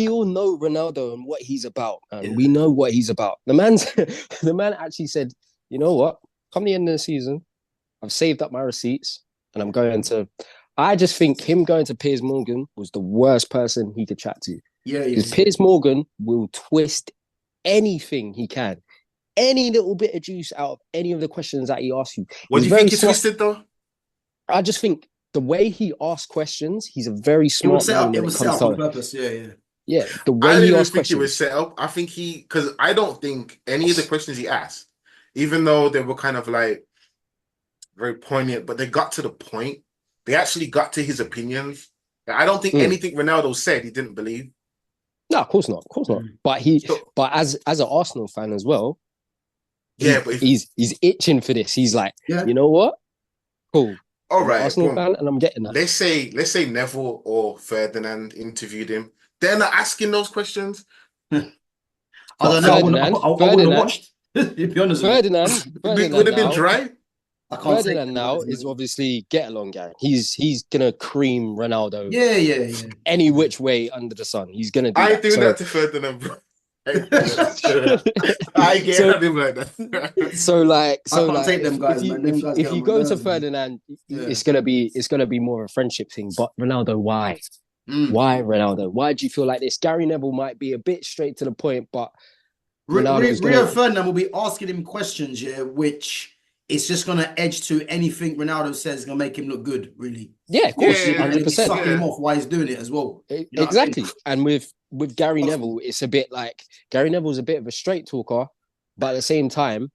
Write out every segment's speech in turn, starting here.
all know Ronaldo and what he's about, and Yeah. we know what he's about. The man actually said, you know what? Come the end of the season, I've saved up my receipts, and I'm going to. I just think him going to Piers Morgan was the worst person he could chat to, Yeah, yeah, because yeah. Piers Morgan will twist anything he can, any little bit of juice out of any of the questions that he asks you. What He's do you very think he smart. twisted though? I just think the way he asks questions, he's a very It was smart set man up. It when it was set comes up on to, purpose. Yeah, yeah. yeah, the I way don't he even asks think it was questions. set up. I think because I don't think any of the questions he asked, even though they were kind of like very poignant, but they got to the point. They actually got to his opinions. I don't think Mm. anything Ronaldo said he didn't believe. No, of course not, of course not. Mm. So But as an Arsenal fan as well, yeah, but if he's itching for this. He's like, Yeah. you know what? Cool. all I'm an right, Arsenal boom. fan, and I'm getting that. Let's say Neville or Ferdinand interviewed him. They're not asking those questions. I But don't know. I wouldn't have watched. To be honest with you, Would Ferdinand have been now, dry. I can't take Ferdinand them now guys, is man. obviously get along gang. He's gonna cream Ronaldo Yeah, yeah, yeah. any which way under the sun. He's gonna do I ain't that. doing So that to Ferdinand, bro. I ain't doing that. I ain't getting so at him like that. I so can't like take them guys, man. Them guys if get on you my go to nerves, man. Ferdinand, Yeah. it's gonna be more of a friendship thing. But Ronaldo, why? Mm. Why Ronaldo? Why do you feel like this? Gary Neville might be a bit straight to the point, but Ronaldo's Rio gonna, Ferdinand will be asking him questions, yeah, which it's just gonna edge to anything Ronaldo says is gonna make him look good, really. yeah, of course, Yeah, And hundred it'll be percent, sucking him yeah. off while he's doing it as well. You know what I mean? exactly. And with Gary Trust me. Neville, it's a bit like Gary Neville's a bit of a straight talker, but at the same time,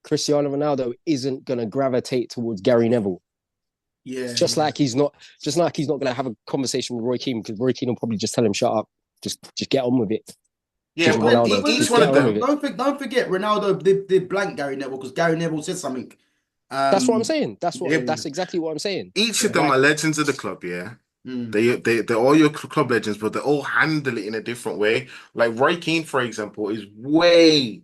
Cristiano Ronaldo isn't gonna gravitate towards Gary Neville. Yeah, Just yeah. like he's not gonna have a conversation with Roy Keane, because Roy Keane will probably just tell him, "Shut up, just get on with it." Yeah, Because But then, but Ronaldo, each just one get of on with them, it. don't forget Ronaldo did blank Gary Neville because Gary Neville said something. That's what I'm Um, saying. yeah, That's exactly what I'm saying. each of yeah. them Like, are legends of the club, yeah. Mm. They're all your club legends, but they all handle it in a different way. Like Roy Keane, for example, is way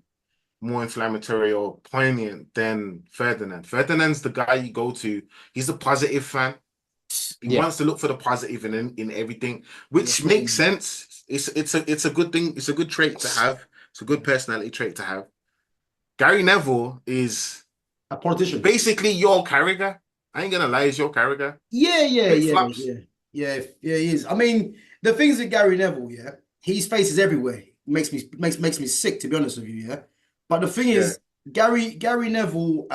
more inflammatory or poignant than Ferdinand. Ferdinand's the guy you go to. He's a positive fan. He yeah, wants to look for the positive in everything, Yeah, which makes sense. It's a good thing. It's a good trait to have. It's a good personality trait to have. Gary Neville is a politician. basically your character. I ain't gonna lie, he's your character. Yeah, yeah, Flip yeah, flops. yeah, yeah, yeah. He is. I mean, the things with Gary Neville, yeah, his face is everywhere. Makes me sick to be honest with you, yeah. But the thing Yeah. is, Gary Neville,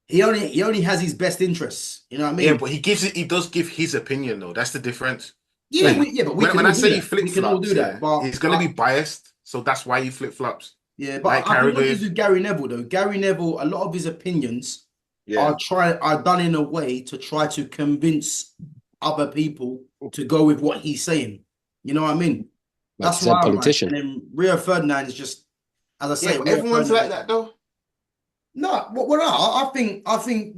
he only has his best interests. You know what I Yeah, mean? but he does give his opinion though. That's the difference. Yeah, Like but we can when I all do say he that. flip We can all do flops, that. yeah, But he's gonna be biased. So that's why he flip flops. yeah, Like but I think what it is Carragher. with Gary Neville though, Gary Neville, a lot of his opinions Yeah. are done in a way to try to convince other people to go with what he's saying. You know what I mean? like I That's why said, I like. politician. And then Rio Ferdinand is just, as I Yeah, say, but Rio everyone's like Ferdinand. that though. No, well, no, I think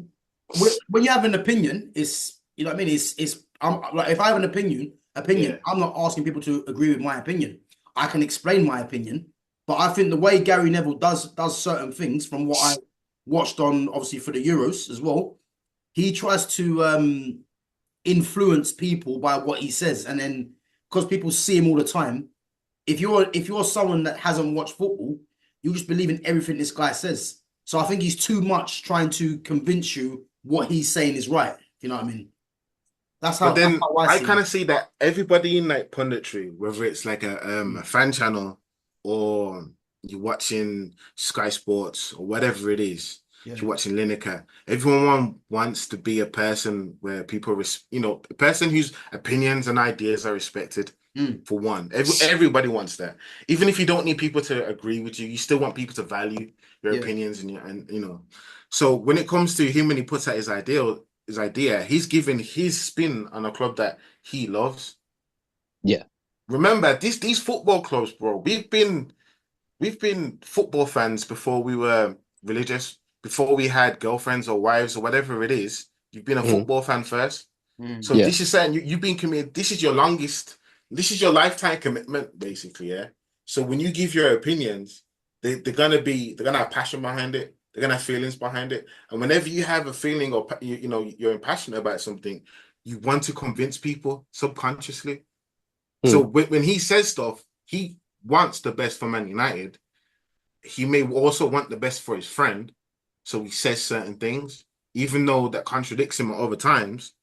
when you have an opinion, it's you know what I mean. It's I'm like if I have an opinion, Yeah. I'm not asking people to agree with my opinion. I can explain my opinion, but I think the way Gary Neville does certain things, from what I watched on obviously for the Euros as well, he tries to influence people by what he says, and then because people see him all the time, if you're someone that hasn't watched football, you just believe in everything this guy says. So I think he's too much trying to convince you what he's saying is right. You know what I mean? But That's then how I I see kind it. of see that everybody in like punditry, whether it's like a fan channel or you're watching Sky Sports or whatever it is, Yeah, if you're watching Lineker, everyone wants to be a person where people, a person whose opinions and ideas are respected. mm, For one, everybody wants that. Even if you don't need people to agree with you, you still want people to value your yeah, opinions and. So when it comes to him, when he puts out his idea, he's giving his spin on a club that he loves. Yeah, Remember, these football clubs, bro. We've been football fans before we were religious, before we had girlfriends or wives or whatever it is. You've been a mm, football fan first. So mm. yeah. this is saying you've been committed. This is your lifetime commitment, basically, yeah. So when you give your opinions, they're gonna have passion behind it. They're gonna have feelings behind it. And whenever you have a feeling or you're passionate about something, you want to convince people subconsciously. So when he says stuff, he wants the best for Man United. He may also want the best for his friend. So he says certain things, even though that contradicts him at other times.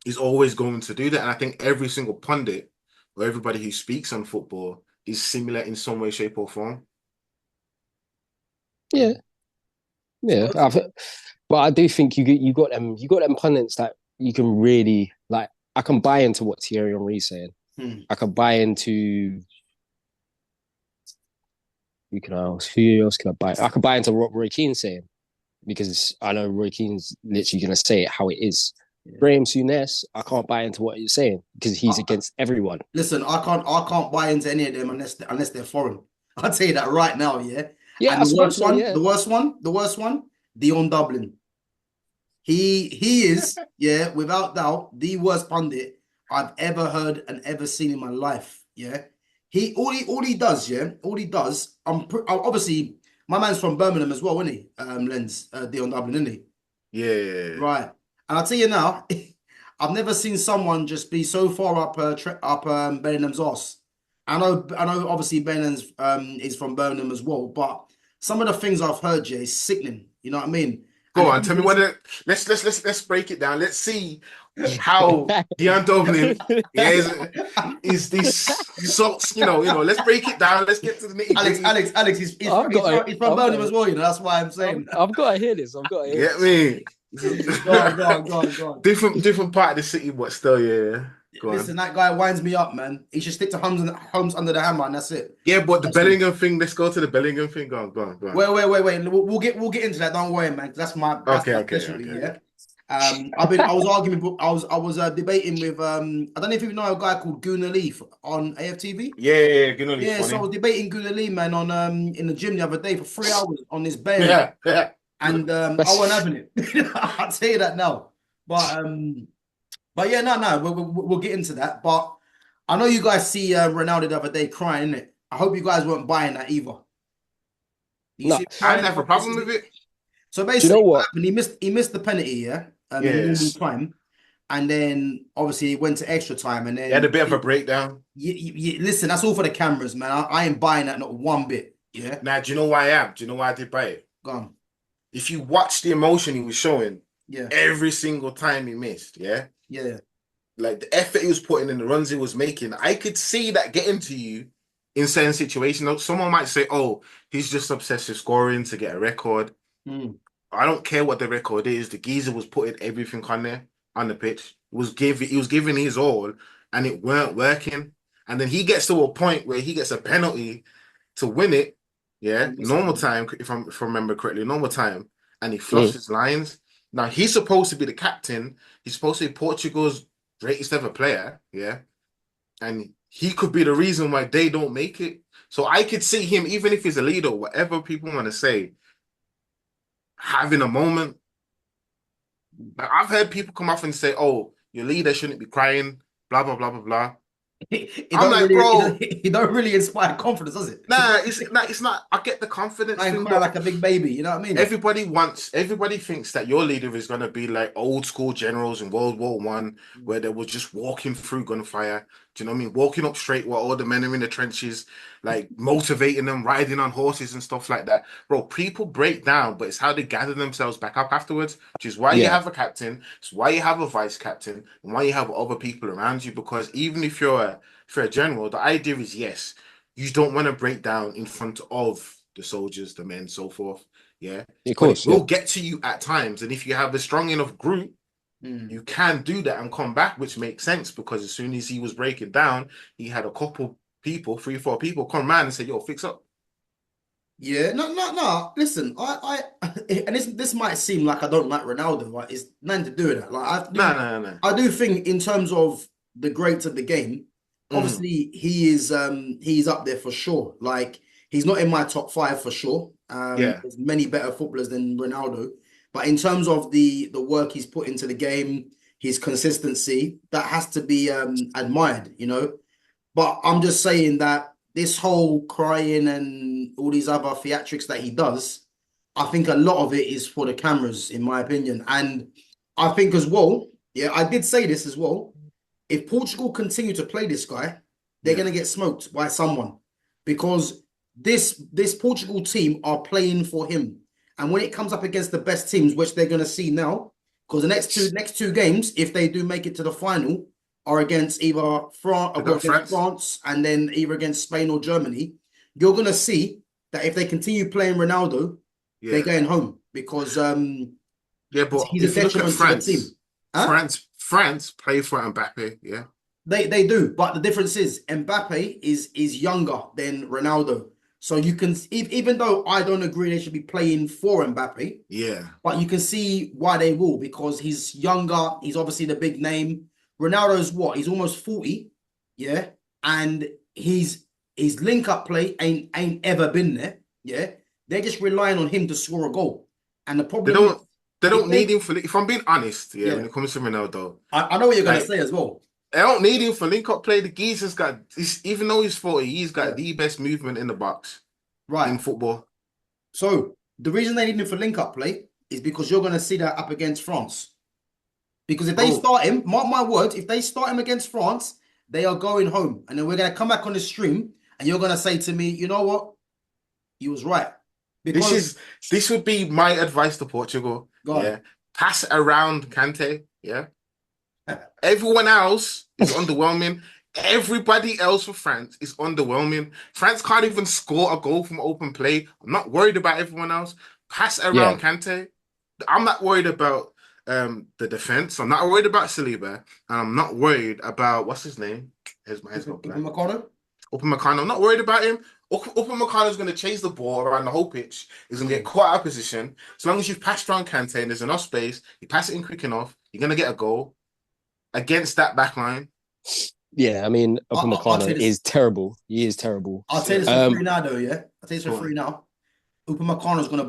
He's always going to do that. And I think every single pundit or everybody who speaks on football is similar in some way, shape, or form. Yeah, yeah. But I do think you got them pundits that you can really like. I can buy into what Thierry Henry's saying. I can buy into who else can I buy? I can buy into what Roy Keane's saying because I know Roy Keane's literally gonna say it how it is. Yeah. Graham Souness, I can't buy into what he's saying because he's against everyone. Listen, I can't buy into any of them unless they're foreign. I'll tell you that right now, yeah. Yeah, and the worst one, Dion Dublin. He is, yeah, without doubt, the worst pundit I've ever heard and ever seen in my life. Yeah. All he does, yeah, all he does, obviously my man's from Birmingham as well, isn't he? Dion Dublin, isn't he? Yeah. Right. And I'll tell you now, I've never seen someone just be so far up Bellingham's arse. I know obviously Bellingham's is from Birmingham as well, but some of the things I've heard, Jay, is sickening. You know what I mean? Go on, tell me what. Let's break it down. Let's see how Dion Dublin is this sorts. Let's break it down. Let's get to the nitty-gritty. Alex, he's from Birmingham as well. That's why I'm saying. I've got to hear this. Get me. Go on. Different part of the city, but still, yeah. Listen, that guy winds me up, man. He should stick to Holmes under the hammer, and that's it. Yeah, but the Bellingham thing. Let's go to the Bellingham thing. Go on. Wait. We'll get into that. Don't worry, man. That's my specialty. Yeah. I was debating with I don't know if you know a guy called Gunnar Lee on AFTV. Yeah, Gunnar Lee. Yeah, so I was debating Gunnar Lee, man, on in the gym the other day for 3 hours on this bed. Yeah. And I wasn't having it. I'll tell you that now. But yeah, no, we'll get into that. But I know you guys see Ronaldo the other day crying, innit? I hope you guys weren't buying that either. No, I didn't have a problem with it. So basically, you know what? He missed the penalty, yeah, in normal time, and then obviously he went to extra time, and then he had a bit of a breakdown. Listen, that's all for the cameras, man. I ain't buying that not one bit. Yeah. Now, do you know why I am? Do you know why I did buy it? Go on. If you watch the emotion he was showing, yeah, every single time he missed, yeah. Like the effort he was putting in, the runs he was making, I could see that getting to you in certain situations. Someone might say, "Oh, he's just obsessed with scoring to get a record." I don't care what the record is. The geezer was putting everything on there on the pitch. He was giving his all, and it weren't working. And then he gets to a point where he gets a penalty to win it. Yeah, normal time, if I remember correctly, normal time, and he flushed his lines. Now he's supposed to be the captain. He's supposed to be Portugal's greatest ever player. Yeah, and he could be the reason why they don't make it. So I could see him, even if he's a leader, whatever people want to say, having a moment. Like, I've heard people come off and say, "Oh, your leader shouldn't be crying," blah blah blah blah blah. I'm like, bro, he don't really inspire confidence, does it? Nah, it's not. I get the confidence. I cry like a big baby, you know what I mean? Everybody thinks that your leader is gonna be like old school generals in World War One, where they were just walking through gunfire. Do you know what I mean? Walking up straight while all the men are in the trenches, like motivating them, riding on horses and stuff like that. Bro, people break down, but it's how they gather themselves back up afterwards, which is why you have a captain, it's why you have a vice captain, and why you have other people around you. Because even if you're a general, the idea is, yes, you don't want to break down in front of the soldiers, the men, so forth. Yeah. Of course. But it will get to you at times. And if you have a strong enough group, you can do that and come back, which makes sense, because as soon as he was breaking down, he had a couple people, 3-4 people come around and say, "Yo, fix up." Yeah, no. Listen, I and this might seem like I don't like Ronaldo, right? It's nothing to do with that. Like, No. I do think in terms of the greats of the game, obviously he's up there for sure. Like, he's not in my top 5 for sure. There's many better footballers than Ronaldo. But in terms of the work he's put into the game, his consistency, that has to be admired, you know. But I'm just saying that this whole crying and all these other theatrics that he does, I think a lot of it is for the cameras, in my opinion. And I think as well, I did say this as well, if Portugal continue to play this guy, they're going to get smoked by someone because this Portugal team are playing for him. And when it comes up against the best teams, which they're going to see now, because the next two games, if they do make it to the final, are against either France and then either against Spain or Germany, you're going to see that if they continue playing Ronaldo, they're going home because but he's if a you look at detriment to the team. Huh? France play for Mbappe, yeah. They do, but the difference is Mbappe is younger than Ronaldo. So you can, even though I don't agree they should be playing for Mbappe, yeah, but you can see why they will because he's younger. He's obviously the big name. Ronaldo's what? He's almost 40, yeah, and his link-up play ain't ever been there, yeah. They're just relying on him to score a goal, and the problem they don't need him for. If I'm being honest, yeah, when it comes to Ronaldo, I know what you're gonna say as well. I don't need him for link-up play. The geezer's got, even though he's 40, he's got the best movement in the box, in football. So the reason they need him for link-up play is because you're gonna see that up against France. Because if they start him, mark my words, if they start him against France, they are going home. And then we're going to come back on the stream and you're going to say to me, you know what? He was right. Because this would be my advice to Portugal. Yeah. Pass around Kante. Yeah. Everyone else is underwhelming. Everybody else for France is underwhelming. France can't even score a goal from open play. I'm not worried about everyone else. Pass around Kante. I'm not worried about the defense. I'm not worried about Saliba, and I'm not worried about what's his name. Here's my head's got blank. Upamecano. I'm not worried about him. Upamecano is going to chase the ball around the whole pitch. He's going to get caught out of position. As long as you've passed around Kante and there's enough space, you pass it in quick enough, you're going to get a goal against that back line. Yeah, I mean, Upamecano is terrible. He is terrible. I'll tell you this for free now, though. Yeah, I'll tell you this for free now. Upamecano is going to